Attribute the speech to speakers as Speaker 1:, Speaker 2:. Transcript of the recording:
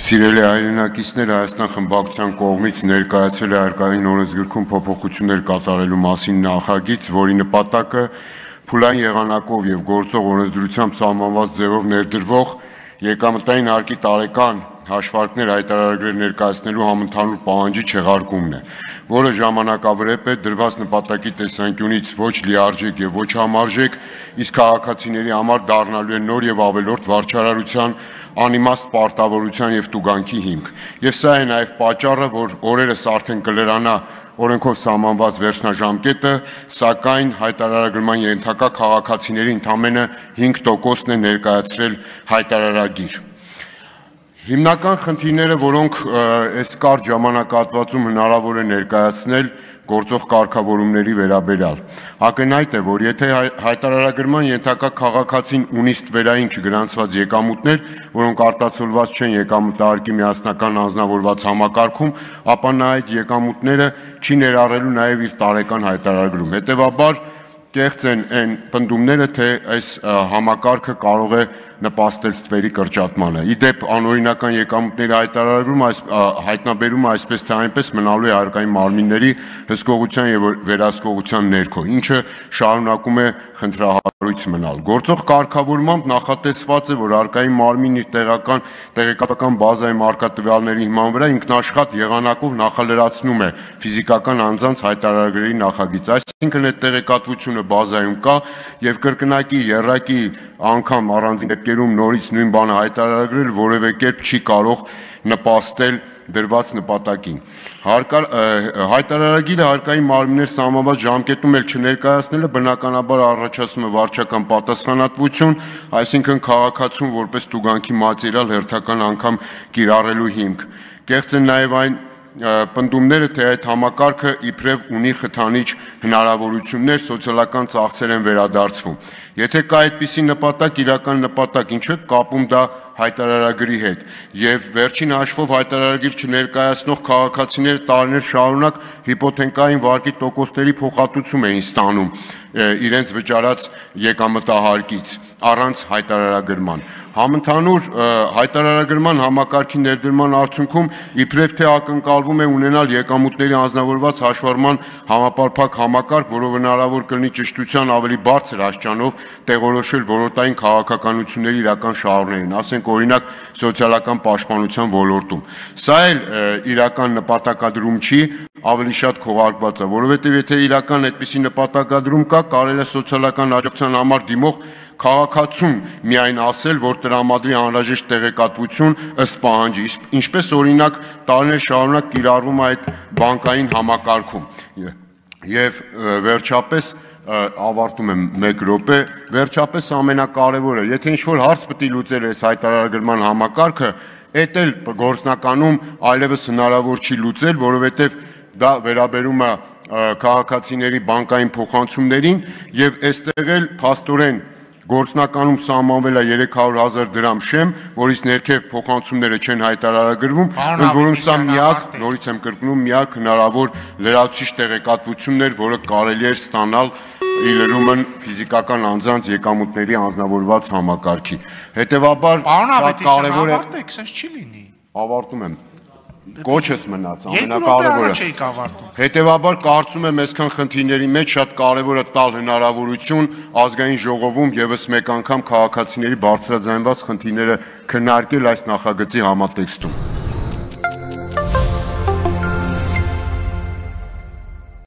Speaker 1: Սիրելի հայրենակիցներ, Հայաստան խմբակցության կողմից ներկայացվել է Հարկային օրենսգրքում փոփոխություններ կատարելու մասին նախագիծ, որի նպատակը փուլային եղանակով եւ գործող օրենսդրությամբ սահմանված ձևով ներդրվող եկամտային հարկի տարեկան հաշվարկներ հայտարարագրեր ներկայացնելու համընդհանուր պահանջի չեղարկումն է, որը ժամանակավրեպ է դրված նպատակի տեսանկյունից ոչ լիարժեք եւ ոչ համարժեք, իսկ քաղաքացիների համար դառնալու է նոր եւ ավելորդ վարչարարության անիմաստ պարտավորության եւ տուգանքի հիմք։ Եվ սա է նաեւ պատճառը, որ օրերս արդեն կլրանա օրենքով սահմանված վերջնաժամկետը, սակայն հայտարարագրման ենթակա քաղաքացիների ընդամենը 5%-ն է ներկայացրել հայտարարագիր։ Հիմնական խնդիրները, որոնք այս կարճ ժամանակահատվածում հնարավոր է ներկայացնել գործող կարգավորումների վերաբերյալ, ակնհայտ է, որ եթե հայտարարագրման ենթակա քաղաքացին ունի ստվերային չգրանցված եկամուտներ, որոնք արտացոլված չեն եկամտահարկի միասնական անձնավորված համակարգում, ապա նա այդ եկամուտները չի ներառելու նաև իր տարեկան հայտարարագրում։ Հետևաբար կեղծ են այն պնդումները, թե այս համակարգը կարող է նպաստել ստվերի կրճատմանը։ Իդեպ անօրինական եկամուտների հայտնաբերումը այսպես թե այնպես մնալու է հարկային մարմինների հսկողության եւ վերահսկողության ներքո, ինչը շարունակում է խնդրահարույց մնալ։ Գործող կարգավորմամբ նախատեսված է, որ հարկային մարմինն իր տեղեկատվական բազայի մարկատվյալների հիման վրա ինքնաշխատ եղանակով նախալրացնում է ֆիզիկական անձանց հայտարարագրերի նախագիծ, այսինքն այդ տեղեկատվությունը բազայում կա եւ կրկնակի եռակի անգամ առանձին դեպքերում նորից նույն բանը հայտարարագրել որևէ կերպ չի կարող նպաստել դրված նպատակին։ Հայտարարագիրը հարկային մարմիններ սահմանված ժամկետում էլ չներկայացնելը բնականաբար առաջացնում է վարչական պատասխանատվություն, այսինքն քաղաքացուն որպես տուգանքի մատերիալ հերթական անգամ կիրառելու հիմք։ Կեղծ են նաև այն պնդումները, թե այդ համակարգը իբրև ունի խթանիչ հնարավորություններ, սոցիալական ծախսեր են վերադարձվում։ Եթե կա այդպիսի նպատակ, իրական նպատակ, ինչու է կապում դա հայտարարագրի հետ, եւ վերջին հաշվով հայտարարագիր չներկայացնող քաղաքացիները տարիներ շարունակ հիպոթեկային վարկի տոկոսների փոխհատուցում էին ստանում իրենց վճարած եկամտահարկից առանց հայտարարագրման։ Համընդհանուր հայտարարագրման համակարգի ներդրման արդյունքում իբրև թե ակնկալվում է ունենալ եկամուտների անձնավորված հաշվառման համապարփակ համակարգ, որով հնարավոր կլինի ճշտության ավելի բարձր աստիճանով տեղորոշել ոլորտային քաղաքականությունների իրական շահառուներին, ասենք օրինակ սոցիալական պաշտպանության ոլորտում։ Սա էլ իրական նպատակադրում չի, ավելի շատ քողարկված է, որովհետև եթե իրական այդպիսի նպատակադրում կա, կարելի է սոցիալական աջակցության համար դիմող քաղաքացուն միայն ասել, որ տրամադրի անհրաժեշտ տեղեկատվություն ըստ պահանջի, ինչպես օրինակ տարիներ շարունակ կիրառվում է այդ բանկային համակարգում։ Եվ վերջապես ավարտում եմ 1 րոպե, վերջապես ամենակարևորը, եթե ինչ-որ հարց պետք է լուծել այս հայտարարագրման համակարգը, այդ էլ գործնականում այլևս հնարավոր չի լուծել, որովհետև դա վերաբերում է քաղաքացիների բանկային փոխանցումներին եւ այստեղ էլ փաստորեն գործնականում սահմանվել է 300,000 դրամ շեմ, որից ներքև փոխանցումները չեն հայտարարագրվում, որոնց սա միակ, նորից եմ կրկնում, միակ հնարավոր լրացուցիչ տեղեկատվությունն էր, որը կարելի էր ստանալ ի լրումն ֆիզիկական անձանց եկամուտների անձնավորված համակարգի։ Հետևաբար կարևոր է ավարտում եմ։ Կոչս մնաց ամենակարևորը։ Հետևաբար կարծում եմ այսքան խնդիրների մեջ շատ կարևոր է տալ հնարավորություն ազգային ժողովում եւս մեկ անգամ քաղաքացիների բարձրաձայնված խնդիրները քննարկել այս նախագծի համատեքստում։